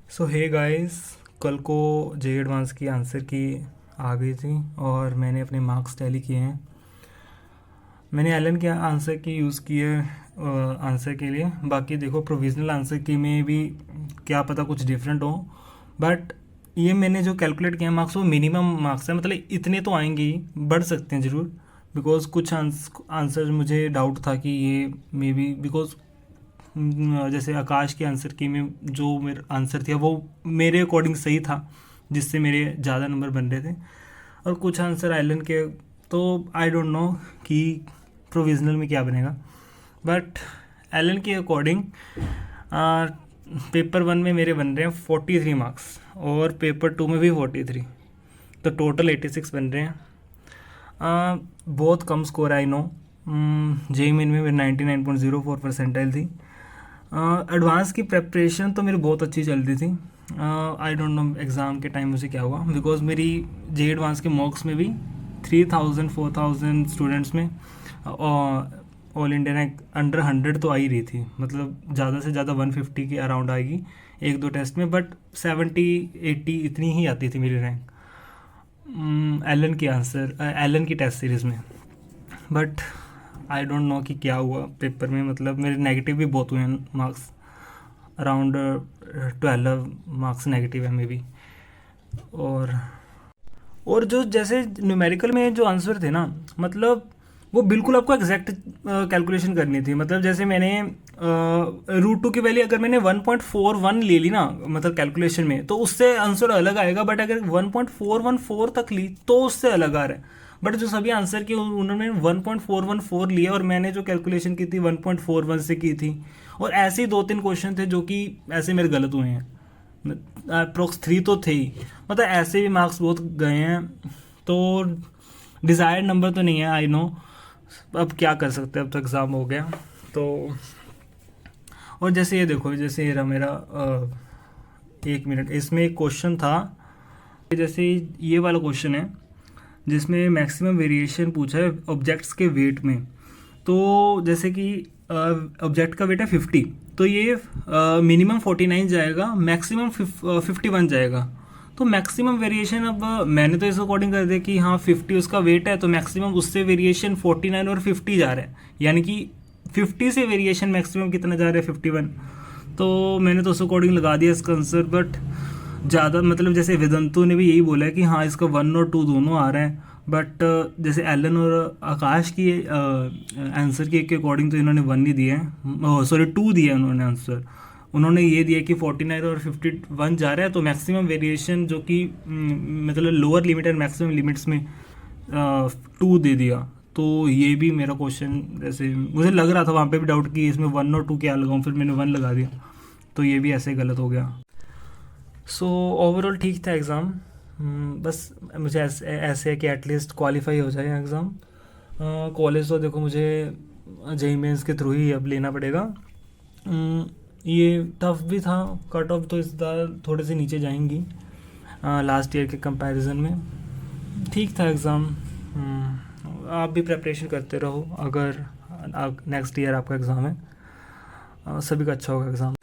सो hey guys, कल को जे advance की आंसर की आ गई थी और मैंने अपने मार्क्स टैली किए हैं। मैंने एलन के आंसर की यूज़ की है आंसर के लिए। बाकी देखो प्रोविज़नल आंसर की में भी क्या पता कुछ डिफरेंट हो, बट ये मैंने जो कैलकुलेट किया मार्क्स वो मिनिमम मार्क्स है, मतलब इतने तो आएंगे ही, बढ़ सकते हैं ज़रूर। बिकॉज कुछ आंसर मुझे डाउट था कि ये मे बी बिकॉज जैसे आकाश के आंसर की में जो मेरा आंसर था वो मेरे अकॉर्डिंग सही था, जिससे मेरे ज़्यादा नंबर बन रहे थे। और कुछ आंसर आइलैंड के, तो आई डोंट नो कि प्रोविज़नल में क्या बनेगा। बट एलन के अकॉर्डिंग पेपर 1 में मेरे बन रहे हैं 43 मार्क्स और पेपर 2 में भी 43, तो टोटल 86 बन रहे हैं। बहुत कम score I know. JEE Main में मेरी 99.04 परसेंटाइल थी। एडवांस की प्रेपरेशन तो मेरी बहुत अच्छी चल रही थी। आई डोंट नो एग्ज़ाम के टाइम मुझे क्या हुआ, बिकॉज मेरी जे एडवांस के मॉक्स में भी 3000 4000 स्टूडेंट्स में ऑल इंडिया रैंक अंडर 100 तो आ ही रही थी, मतलब ज़्यादा से ज़्यादा 150 के अराउंड आएगी एक दो टेस्ट में, बट 70-80 इतनी ही आती थी मेरी रैंक एलन की टेस्ट सीरीज़ में। बट आई डोंट नो कि क्या हुआ पेपर में, मतलब मेरे नेगेटिव भी बहुत हुए हैं मार्क्स, अराउंड 12 मार्क्स नेगेटिव है मे बी। और जो जैसे न्यूमेरिकल में जो आंसर थे ना, मतलब वो बिल्कुल आपको एग्जैक्ट कैलकुलेशन करनी थी। मतलब जैसे मैंने √2 की वैल्यू अगर मैंने 1.41 ले ली ना, मतलब कैलकुलेशन में, तो उससे आंसर अलग आएगा। बट अगर 1.414 तक ली तो उससे अलग आ रहा है। बट जो सभी आंसर की उन्होंने 1.414 लिया और मैंने जो कैलकुलेशन की थी 1.41 से की थी। और ऐसे ही 2-3 क्वेश्चन थे जो कि ऐसे मेरे गलत हुए हैं, अप्रोक्स 3 तो थे ही। मतलब ऐसे भी मार्क्स बहुत गए हैं, तो डिज़ायर्ड नंबर तो नहीं है, आई नो। अब क्या कर सकते हैं, अब तो एग्ज़ाम हो गया। तो और जैसे ये देखो, जैसे ये रहा मेरा 1 मिनट, इसमें एक क्वेश्चन था, जैसे ये वाला क्वेश्चन है जिसमें मैक्सिमम वेरिएशन पूछा है ऑब्जेक्ट्स के वेट में। तो जैसे कि ऑब्जेक्ट का वेट है 50, तो ये मिनिमम 49 जाएगा, मैक्सिमम 51 जाएगा। तो मैक्सिमम वेरिएशन, अब मैंने तो इस अकॉर्डिंग कर दिया कि हाँ 50 उसका वेट है, तो मैक्सिमम उससे वेरिएशन 49 और 50 जा रहा है, यानी कि 50 से वेरिएशन मैक्सिमम कितना जा रहा है 51। तो मैंने तो उस अकॉर्डिंग लगा दिया इसका आंसर। बट ज़्यादा मतलब जैसे वेदंतु ने भी यही बोला है कि हाँ इसका 1 और 2 दोनों आ रहे हैं। बट जैसे एलन और आकाश की आंसर के अकॉर्डिंग तो इन्होंने 1 ही दिया है, सॉरी 2 दिया है उन्होंने आंसर। उन्होंने ये दिया कि 49 और 51 जा रहा है, तो मैक्सिमम वेरिएशन जो कि मतलब लोअर लिमिट और मैक्सिमम लिमिट्स में 2 दे दिया। तो ये भी मेरा क्वेश्चन, जैसे मुझे लग रहा था वहाँ पे भी डाउट कि इसमें 1 और 2 क्या लगाऊँ, फिर मैंने 1 लगा दिया, तो ये भी ऐसे गलत हो गया। सो ओवरऑल ठीक था एग्ज़ाम। बस मुझे ऐसे है कि एटलीस्ट क्वालिफाई हो जाए एग्ज़ाम। कॉलेज तो देखो मुझे जेई मेंस के थ्रू ही अब लेना पड़ेगा। ये टफ भी था, कट ऑफ तो इस बार थोड़े से नीचे जाएंगी लास्ट ईयर के कंपैरिजन में। ठीक था एग्ज़ाम। आप भी प्रेपरेशन करते रहो, अगर नेक्स्ट ईयर आपका एग्ज़ाम है। सभी का अच्छा होगा एग्ज़ाम।